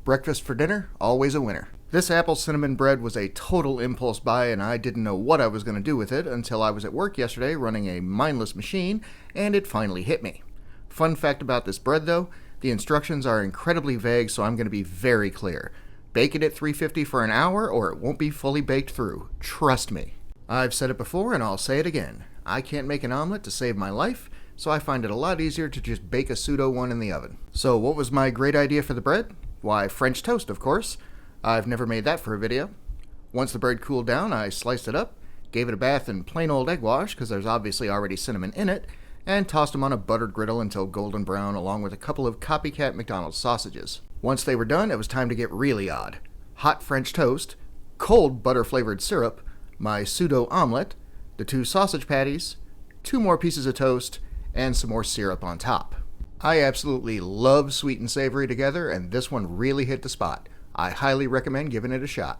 Breakfast for dinner, always a winner. This apple cinnamon bread was a total impulse buy, and I didn't know what I was going to do with it until I was at work yesterday running a mindless machine, and it finally hit me. Fun fact about this bread though, the instructions are incredibly vague, so I'm going to be very clear. Bake it at 350 for an hour or it won't be fully baked through. Trust me. I've said it before and I'll say it again. I can't make an omelet to save my life, so I find it a lot easier to just bake a pseudo one in the oven. So what was my great idea for the bread? Why, French toast, of course. I've never made that for a video. Once the bread cooled down, I sliced it up, gave it a bath in plain old egg wash because there's obviously already cinnamon in it, and tossed them on a buttered griddle until golden brown along with a couple of copycat McDonald's sausages. Once they were done, it was time to get really odd. Hot French toast, cold butter-flavored syrup, my pseudo omelet, the 2 sausage patties, 2 more pieces of toast, and some more syrup on top. I absolutely love sweet and savory together, and this one really hit the spot. I highly recommend giving it a shot.